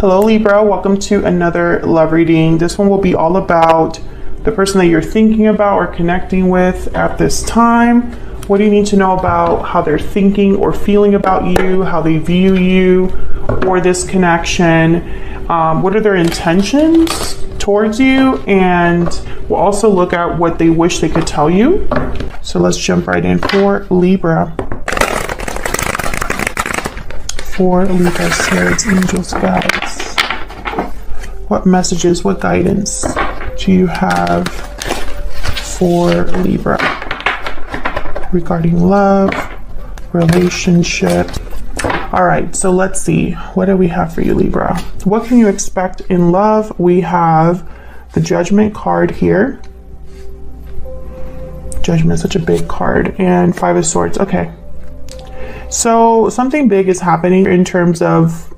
Hello Libra, welcome to another love reading. This one will be all about the person that you're thinking about or connecting with at this time. What do you need to know about how they're thinking or feeling about you, how they view you or this connection? What are their intentions towards you? And we'll also look at what they wish they could tell you. So let's jump right in for Libra. For Libra, spirits, angels, guides. What messages, what guidance do you have for Libra regarding love, relationship? All right, so let's see. What do we have for you, Libra? What can you expect in love? We have the Judgment card here. Judgment is such a big card. And Five of Swords. Okay. So something big is happening in terms of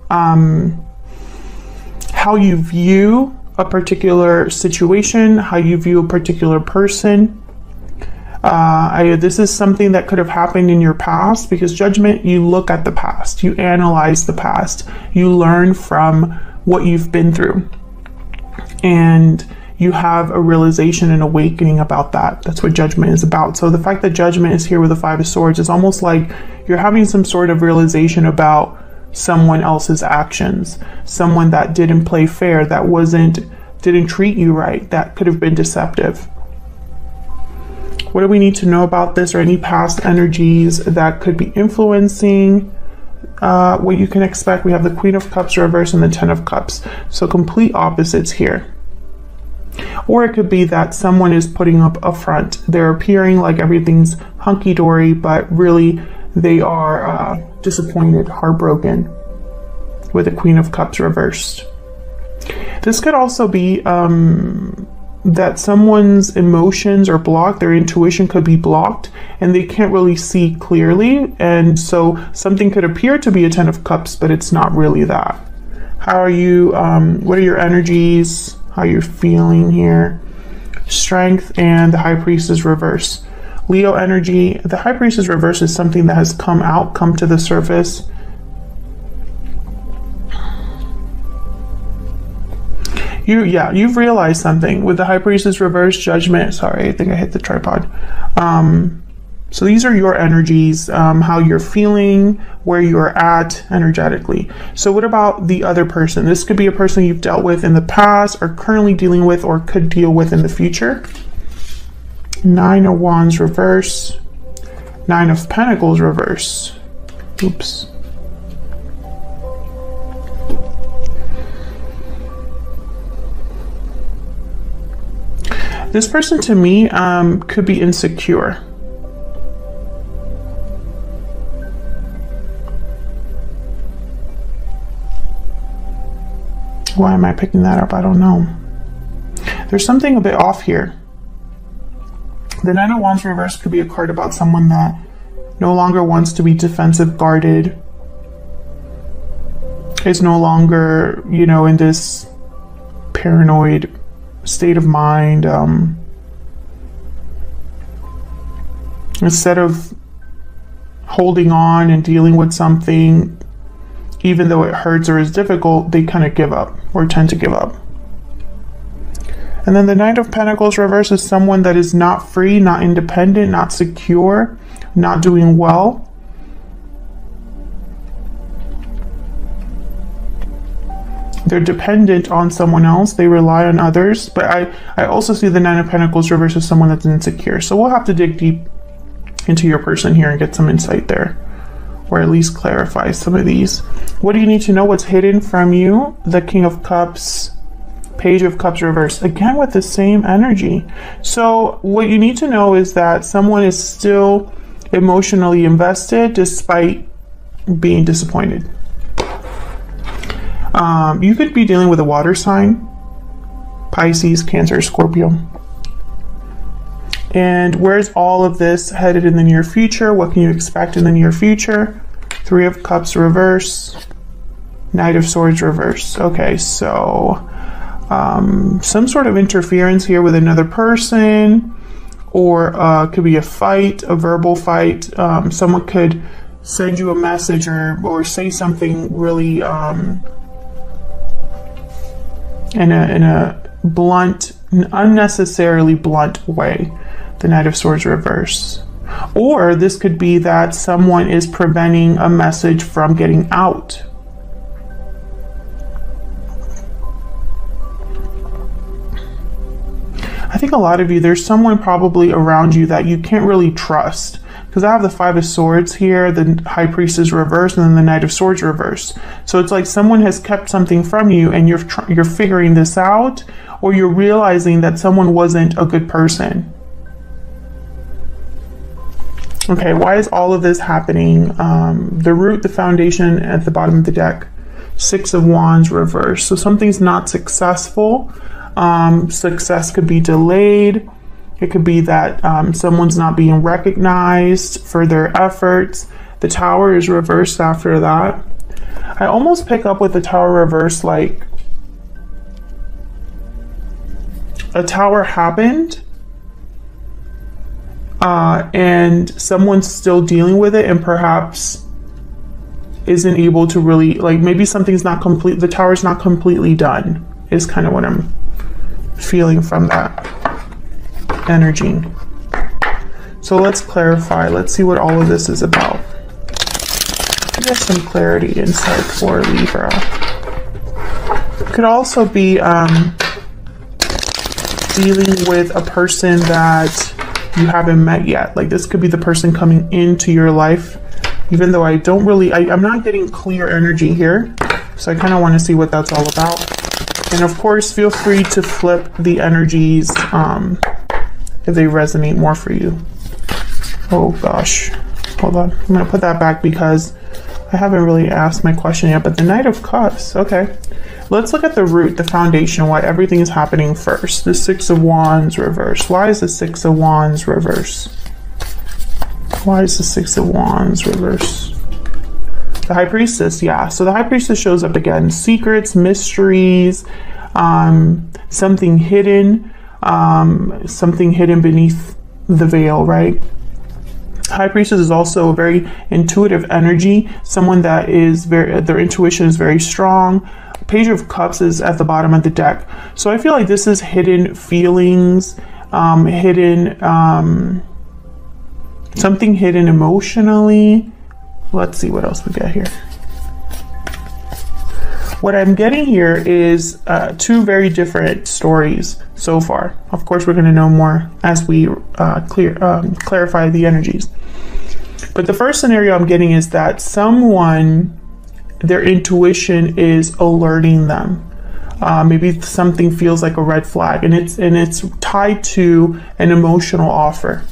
how you view a particular situation, how you view a particular person. This is something that could have happened in your past, because Judgment, you look at the past, you analyze the past, you learn from what you've been through, and you have a realization and awakening about that. That's what Judgment is about. So the fact that Judgment is here with the Five of Swords is almost like you're having some sort of realization about someone else's actions, someone that didn't play fair, that didn't treat you right, that could have been deceptive. What do we need to know about this, or any past energies that could be influencing what you can expect? We have the Queen of Cups reversed and the Ten of Cups. So complete opposites here. Or it could be that someone is putting up a front. They're appearing like everything's hunky-dory, but really they are disappointed, heartbroken, with the Queen of Cups reversed. This could also be that someone's emotions are blocked, their intuition could be blocked, and they can't really see clearly. And so something could appear to be a Ten of Cups, but it's not really that. How are you, what are your energies? How you're feeling here? Strength and the High Priestess reverse. Leo energy. The High Priestess reverse is something that has come to the surface. You've realized something with the High Priestess reverse. Judgment. Sorry, I think I hit the tripod. So these are your energies, how you're feeling, where you're at energetically. So what about the other person? This could be a person you've dealt with in the past, or currently dealing with, or could deal with in the future. Nine of Wands reverse. Nine of Pentacles reverse. Oops. This person to me could be insecure. Why am I picking that up? I don't know. There's something a bit off here. The Nine of Wands reverse could be a card about someone that no longer wants to be defensive, guarded, is no longer, in this paranoid state of mind. Instead of holding on and dealing with something, even though it hurts or is difficult, they kind of give up, or tend to give up. And then the Knight of Pentacles reverse is someone that is not free, not independent, not secure, not doing well. They're dependent on someone else. They rely on others. But I also see the Nine of Pentacles reverse as someone that's insecure. So we'll have to dig deep into your person here and get some insight there, or at least clarify some of these. What do you need to know? What's hidden from you? The King of Cups, Page of Cups reverse, again with the same energy. So what you need to know is that someone is still emotionally invested despite being disappointed. You could be dealing with a water sign, Pisces, Cancer, Scorpio. And where's all of this headed in the near future? What can you expect in the near future? Three of Cups reverse, Knight of Swords reverse. Okay, so some sort of interference here with another person, or could be a fight, a verbal fight. Someone could send you a message or say something really in a blunt, unnecessarily blunt way. The Knight of Swords reverse. Or this could be that someone is preventing a message from getting out. I think a lot of you, there's someone probably around you that you can't really trust. Because I have the Five of Swords here, the High Priestess reverse, and then the Knight of Swords reverse. So it's like someone has kept something from you, and you're figuring this out, or you're realizing that someone wasn't a good person. Okay, why is all of this happening? The root, the foundation at the bottom of the deck. Six of Wands reverse. So something's not successful. Success could be delayed. It could be that someone's not being recognized for their efforts. The Tower is reversed after that. I almost pick up with the Tower reverse like a tower happened and someone's still dealing with it and perhaps isn't able to really, like maybe something's not complete, the tower's not completely done is kind of what I'm feeling from that energy. So let's clarify. Let's see what all of this is about. Get some clarity inside for Libra. Could also be dealing with a person that you haven't met yet. Like this could be the person coming into your life, even though I don't really, I'm not getting clear energy here. So I kind of want to see what that's all about. And of course, feel free to flip the energies if they resonate more for you. Oh gosh, hold on. I'm gonna put that back because I haven't really asked my question yet, but the Knight of Cups, okay. Let's look at the root, the foundation, why everything is happening first. The Six of Wands reverse. Why is the Six of Wands reverse? Why is the Six of Wands reverse? The High Priestess, yeah. So the High Priestess shows up again. Secrets, mysteries, something hidden beneath the veil, right? High Priestess is also a very intuitive energy, someone that is their intuition is very strong. Page of Cups is at the bottom of the deck. So I feel like this is hidden feelings, something hidden emotionally. Let's see what else we get here. What I'm getting here is two very different stories so far. Of course, we're going to know more as we clarify the energies. But the first scenario I'm getting is that someone, their intuition is alerting them. Maybe something feels like a red flag, and it's tied to an emotional offer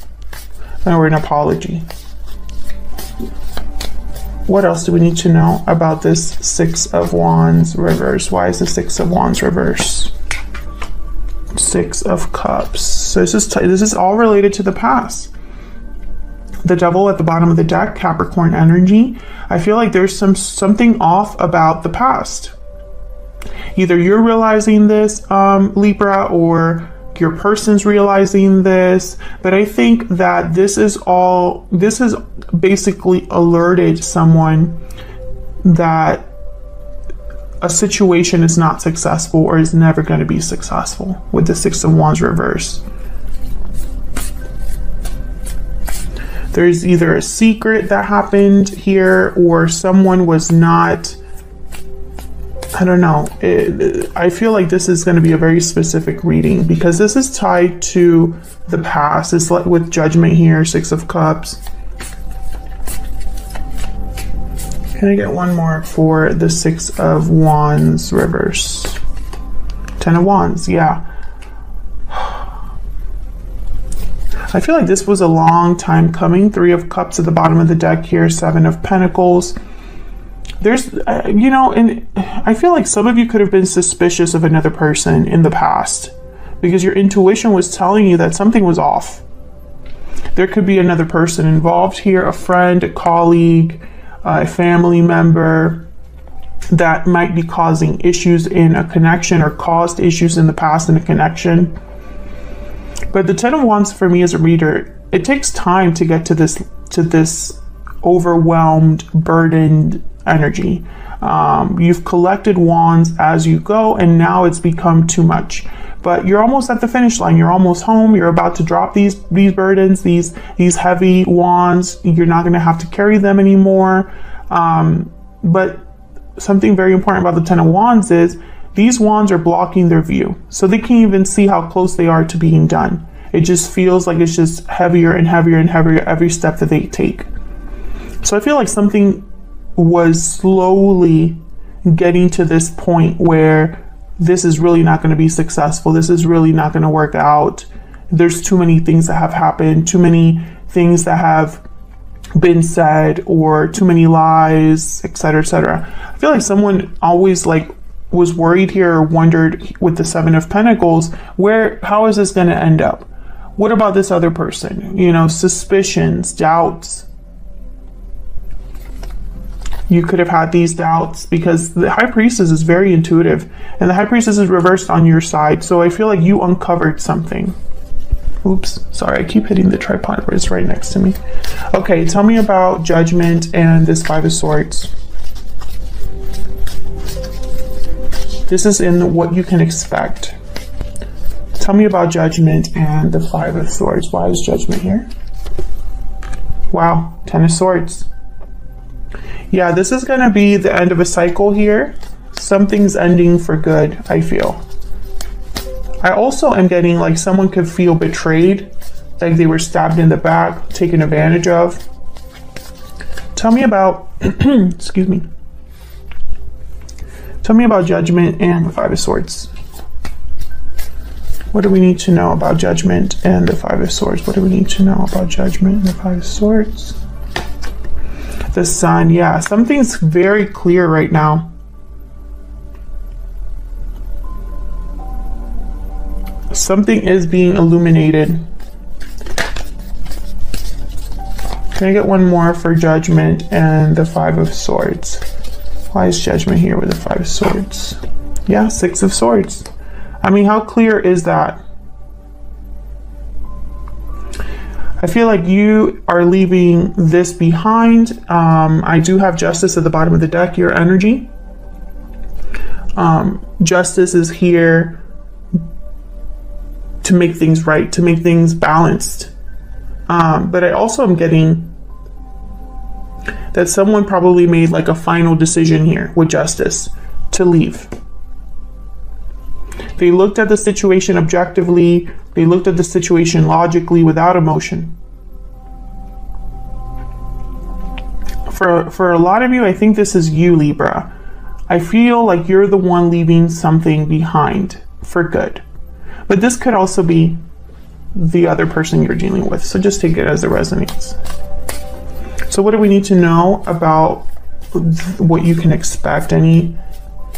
or an apology. What else do we need to know about this Six of Wands reverse? Why is the Six of Wands reverse? Six of Cups. So this is all related to the past. The Devil at the bottom of the deck, Capricorn energy. I feel like there's something off about the past. Either you're realizing this, Libra, or your person's realizing this, but I think that this has basically alerted someone that a situation is not successful or is never going to be successful with the Six of Wands reverse. There's either a secret that happened here or someone was not, I don't know. I feel like this is going to be a very specific reading because this is tied to the past. It's like with Judgment here, Six of Cups. Can I get one more for the Six of Wands reverse? Ten of Wands, yeah. I feel like this was a long time coming. Three of Cups at the bottom of the deck here, Seven of Pentacles. There's, you know, and I feel like some of you could have been suspicious of another person in the past because your intuition was telling you that something was off. There could be another person involved here, a friend, a colleague, a family member that might be causing issues in a connection or caused issues in the past in a connection. But the Ten of Wands for me as a reader, it takes time to get to this overwhelmed, burdened energy. You've collected wands as you go, and now it's become too much. But you're almost at the finish line. You're almost home. You're about to drop these burdens, these heavy wands. You're not going to have to carry them anymore. But something very important about the Ten of Wands is these wands are blocking their view. So they can't even see how close they are to being done. It just feels like it's just heavier and heavier and heavier every step that they take. So I feel like something was slowly getting to this point where this is really not going to be successful. This is really not going to work out. There's too many things that have happened, too many things that have been said, or too many lies, etc., etc. I feel like someone always was worried here or wondered with the Seven of Pentacles, how is this going to end up? What about this other person? Suspicions, doubts. You could have had these doubts because the High Priestess is very intuitive, and the High Priestess is reversed on your side. So I feel like you uncovered something. Oops, sorry, I keep hitting the tripod where it's right next to me. Okay, tell me about Judgment and this Five of Swords. This is in what you can expect. Tell me about Judgment and the Five of Swords. Why is Judgment here? Wow, Ten of Swords. Yeah, this is going to be the end of a cycle here. Something's ending for good, I feel. I also am getting like someone could feel betrayed, like they were stabbed in the back, taken advantage of. Tell me about, excuse me. Tell me about Judgment and the Five of Swords. What do we need to know about Judgment and the Five of Swords? What do we need to know about Judgment and the Five of Swords? The Sun, yeah, something's very clear right now. Something is being illuminated. Can I get one more for Judgment and the Five of Swords? Why is Judgment here with the Five of Swords? Yeah, Six of Swords. I mean, how clear is that? I feel like you are leaving this behind. I do have Justice at the bottom of the deck, your energy. Justice is here to make things right, to make things balanced. But I also am getting that someone probably made like a final decision here with Justice to leave. They looked at the situation objectively. They looked at the situation logically without emotion. For a lot of you, I think this is you, Libra. I feel like you're the one leaving something behind for good. But this could also be the other person you're dealing with. So just take it as it resonates. So what do we need to know about what you can expect? Any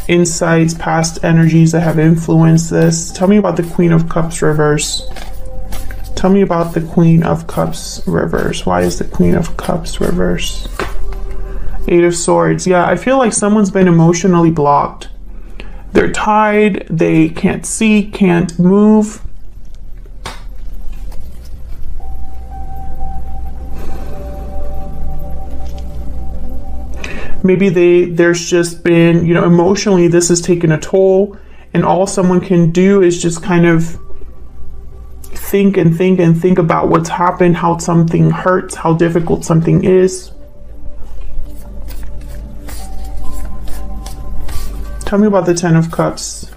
insights, past energies that have influenced this? Tell me about the Queen of Cups reverse. Tell me about the Queen of Cups reverse. Why is the Queen of Cups reverse? Eight of Swords. Yeah, I feel like someone's been emotionally blocked. They're tied, they can't see, can't move. Maybe there's just been, emotionally this has taken a toll, and all someone can do is just kind of think and think and think about what's happened, how something hurts, how difficult something is. Tell me about the Ten of Cups.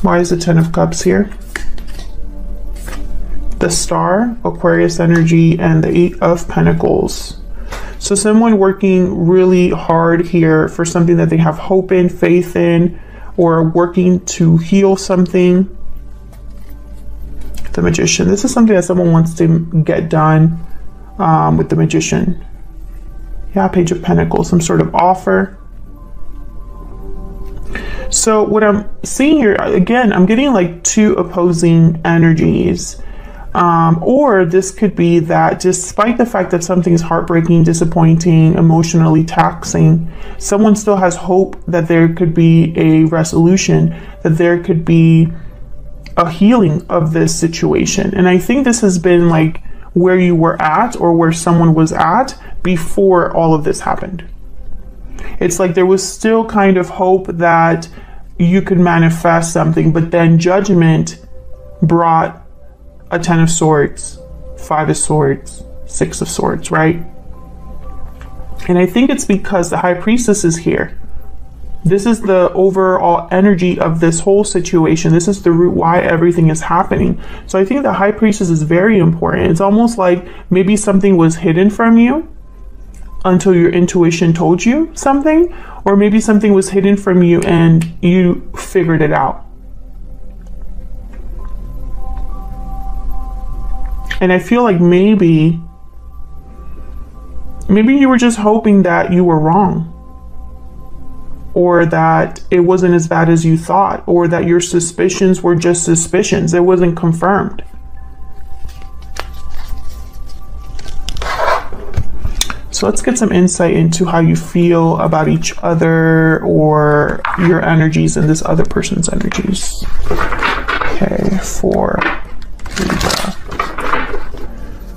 Why is the Ten of Cups here? The Star, Aquarius energy, and the Eight of Pentacles. So someone working really hard here for something that they have hope in, faith in, or working to heal something. The Magician. This is something that someone wants to get done with the Magician. Yeah, Page of Pentacles, some sort of offer. So what I'm seeing here, again, I'm getting like two opposing energies. Or this could be that despite the fact that something is heartbreaking, disappointing, emotionally taxing, someone still has hope that there could be a resolution, that there could be a healing of this situation. And I think this has been like where you were at, or where someone was at before all of this happened. It's like there was still kind of hope that you could manifest something, but then Judgment brought a 10 of Swords, 5 of Swords, 6 of Swords, right? And I think it's because the High Priestess is here. This is the overall energy of this whole situation. This is the root why everything is happening. So I think the High Priestess is very important. It's almost like maybe something was hidden from you until your intuition told you something, or maybe something was hidden from you and you figured it out. And I feel like maybe you were just hoping that you were wrong, or that it wasn't as bad as you thought, or that your suspicions were just suspicions. It wasn't confirmed. So let's get some insight into how you feel about each other, or your energies and this other person's energies. Okay, for Libra.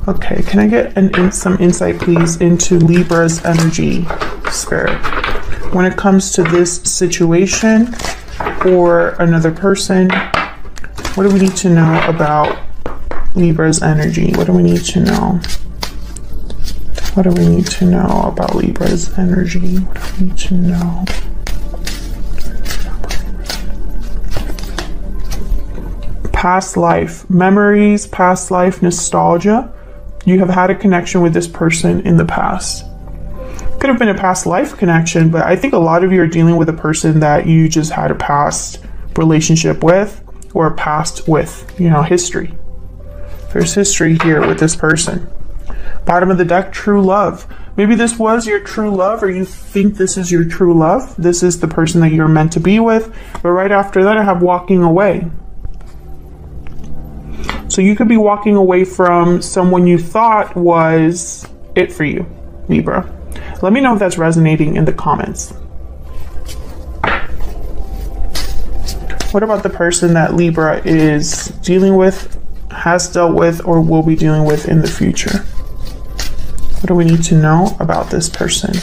Okay, can I get some insight, please, into Libra's energy, Spirit, when it comes to this situation or another person? What do we need to know about Libra's energy? What do we need to know? What do we need to know about Libra's energy? What do we need to know? Past life, memories, past life, nostalgia. You have had a connection with this person in the past. Could have been a past life connection, but I think a lot of you are dealing with a person that you just had a past relationship with, or a past with, history. There's history here with this person. Bottom of the deck, true love. Maybe this was your true love, or you think this is your true love. This is the person that you're meant to be with. But right after that, I have walking away. So you could be walking away from someone you thought was it for you, Libra. Let me know if that's resonating in the comments. What about the person that Libra is dealing with, has dealt with, or will be dealing with in the future? What do we need to know about this person?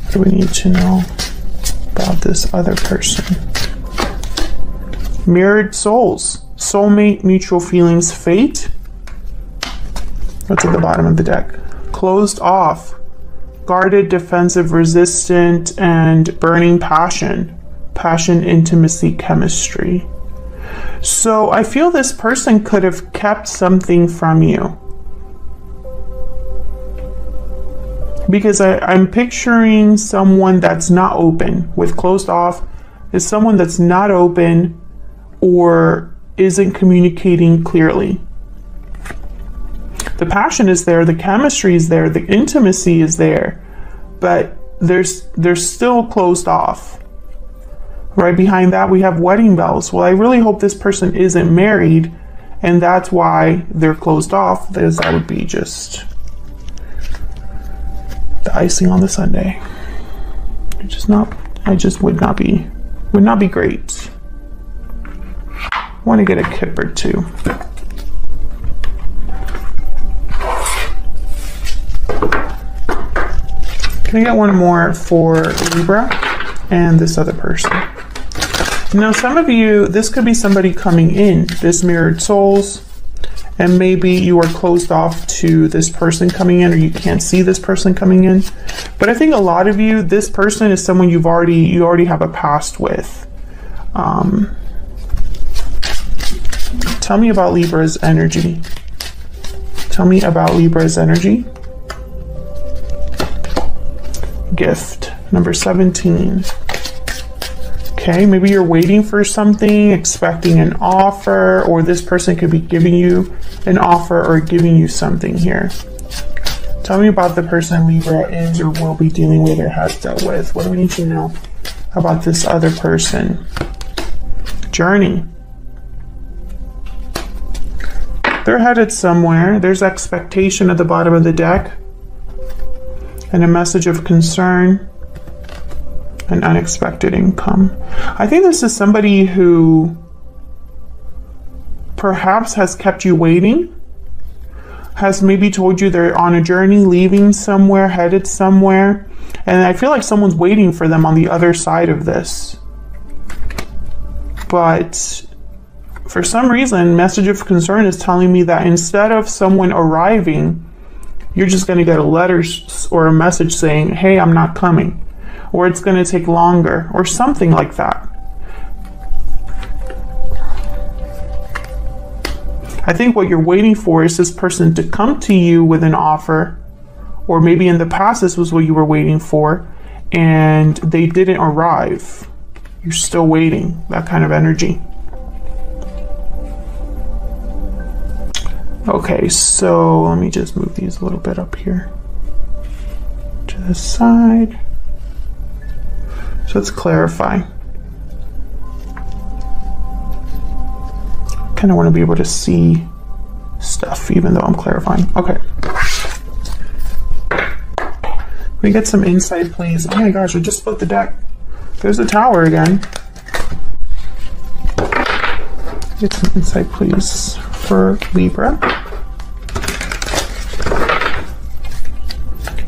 What do we need to know about this other person? Mirrored souls. Soulmate, mutual feelings, fate. What's at the bottom of the deck? Closed off. Guarded, defensive, resistant, and burning passion. Passion, intimacy, chemistry. So I feel this person could have kept something from you. Because I'm picturing someone that's not open. With closed off is someone that's not open or isn't communicating clearly. The passion is there, the chemistry is there, the intimacy is there, but they're still closed off. Right behind that, we have wedding bells. Well, I really hope this person isn't married, and that's why they're closed off, because that would be just the icing on the sundae. Would not be great. I want to get a kip or two. Can I get one more for Libra and this other person? Now, some of you, this could be somebody coming in, this mirrored souls, and maybe you are closed off to this person coming in, or you can't see this person coming in. But I think a lot of you, this person is someone you already have a past with. Tell me about Libra's energy. Tell me about Libra's energy. Gift, number 17. Okay, maybe you're waiting for something, expecting an offer, or this person could be giving you an offer or giving you something here. Tell me about the person Libra is or will be dealing with or has dealt with. What do we need to know about this other person? Journey. They're headed somewhere. There's expectation at the bottom of the deck. And a message of concern. And unexpected income. I think this is somebody who perhaps has kept you waiting. Has maybe told you they're on a journey, leaving somewhere, headed somewhere. And I feel like someone's waiting for them on the other side of this. But for some reason, message of concern is telling me that instead of someone arriving, you're just going to get a letter or a message saying, hey, I'm not coming, or it's going to take longer, or something like that. I think what you're waiting for is this person to come to you with an offer, or maybe in the past this was what you were waiting for and they didn't arrive. You're still waiting, that kind of energy. Okay, so let me just move these a little bit up here to the side. So let's clarify. Kind of want to be able to see stuff even though I'm clarifying. Okay. Can we get some insight, please? Oh my gosh, I just flipped the deck. There's the Tower again. Get some insight, please, for Libra.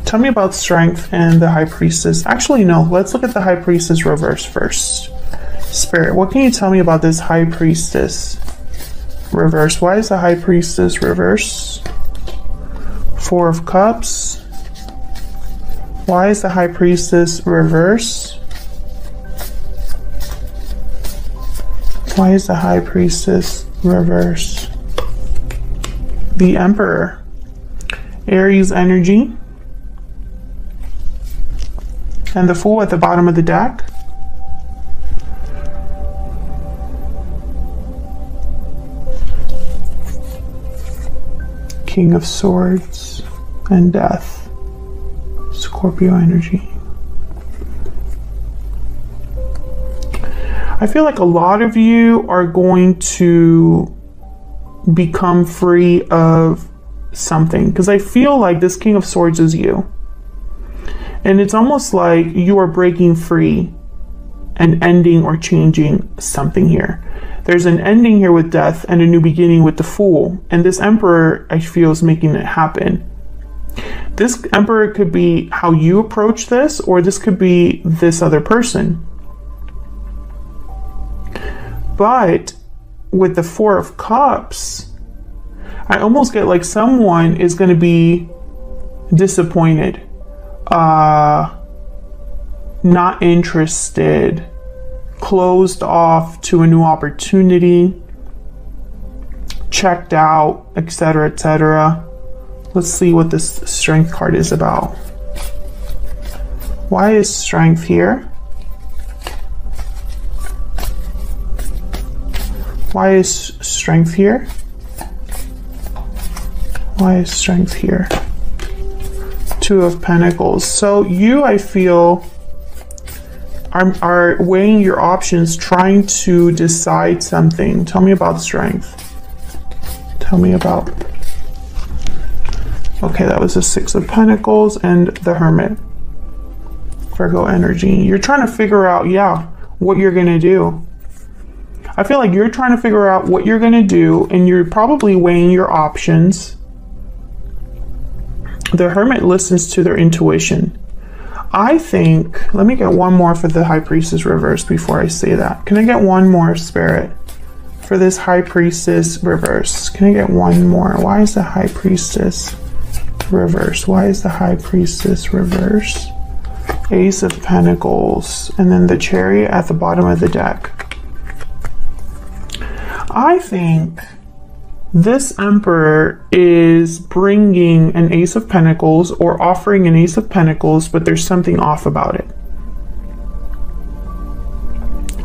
Tell me about Strength and the High Priestess. Actually, no, let's look at the High Priestess reverse first. Spirit, what can you tell me about this High Priestess reverse? Why is the High Priestess reverse? Four of Cups. Why is the High Priestess reverse? Why is the High Priestess reverse? The Emperor. Aries energy. And the Fool at the bottom of the deck. King of Swords and Death. Scorpio energy. I feel like a lot of you are going to become free of something, because I feel like this King of Swords is you. And it's almost like you are breaking free and ending or changing something here. There's an ending here with Death and a new beginning with the Fool. And this Emperor, I feel, is making it happen. This Emperor could be how you approach this, or this could be this other person. But with the Four of Cups, I almost get like someone is going to be disappointed, not interested, closed off to a new opportunity, checked out, etc., etc. Let's see what this Strength card is about. Why is Strength here? Why is Strength here? Why is Strength here? Two of Pentacles. So you, I feel, are weighing your options, trying to decide something. Tell me about Strength. Tell me about... Okay, that was the Six of Pentacles and the Hermit. Virgo energy. You're trying to figure out, yeah, what you're going to do. I feel like you're trying to figure out what you're going to do, and you're probably weighing your options. The Hermit listens to their intuition. I think, let me get one more for the High Priestess reverse before I say that. Can I get one more, Spirit, for this High Priestess reverse? Can I get one more? Why is the High Priestess reverse? Why is the High Priestess reverse? Ace of Pentacles, and then the Chariot at the bottom of the deck. I think this Emperor is bringing an Ace of Pentacles or offering an Ace of Pentacles, but there's something off about it.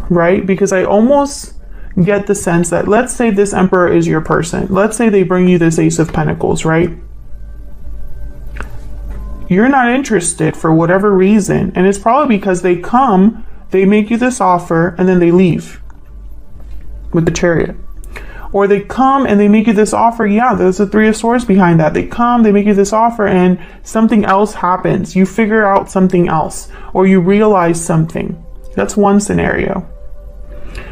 Right? Because I almost get the sense that, let's say this Emperor is your person. Let's say they bring you this Ace of Pentacles, right? You're not interested for whatever reason. And it's probably because they come, they make you this offer, and then they leave with the Chariot. Or they come and they make you this offer. Yeah, there's the Three of Swords behind that. They come, they make you this offer, and something else happens. You figure out something else, or you realize something. That's one scenario.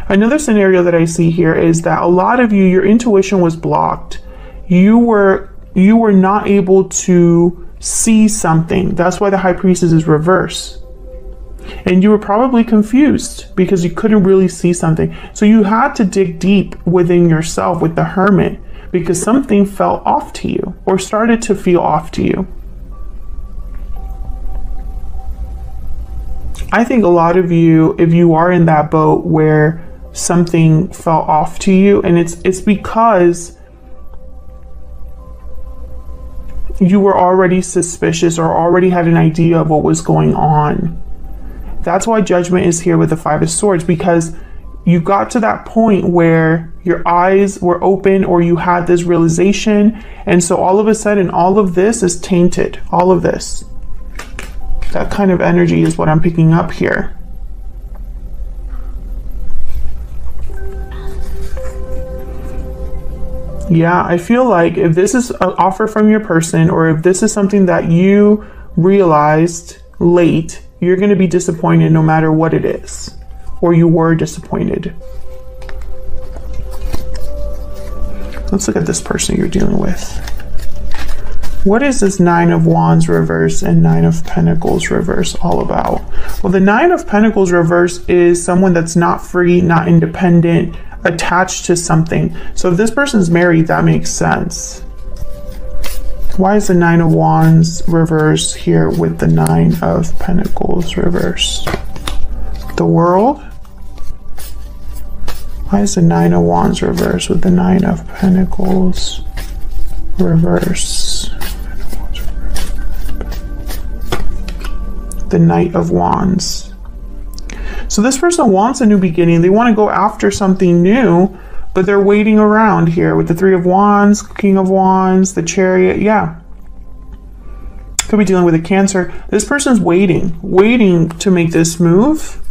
Another scenario that I see here is that a lot of you, your intuition was blocked. You were not able to see something. That's why the High Priestess is reversed. And you were probably confused because you couldn't really see something. So you had to dig deep within yourself with the Hermit because something felt off to you or started to feel off to you. I think a lot of you, if you are in that boat where something fell off to you, and it's because you were already suspicious or already had an idea of what was going on. That's why Judgment is here with the Five of Swords, because you got to that point where your eyes were open or you had this realization, and so all of a sudden all of this is tainted. All of this. That kind of energy is what I'm picking up here. Yeah, I feel like if this is an offer from your person, or if this is something that you realized late, you're going to be disappointed no matter what it is, or you were disappointed. Let's look at this person you're dealing with. What is this Nine of Wands reverse and Nine of Pentacles reverse all about? Well, the Nine of Pentacles reverse is someone that's not free, not independent, attached to something. So if this person's married, that makes sense. Why is the Nine of Wands reverse here with the Nine of Pentacles reverse? The World? Why is the Nine of Wands reverse with the Nine of Pentacles reverse? The Knight of Wands. So this person wants a new beginning. They want to go after something new, but they're waiting around here with the Three of Wands, King of Wands, the Chariot. Yeah. Could be dealing with a Cancer. This person's waiting to make this move.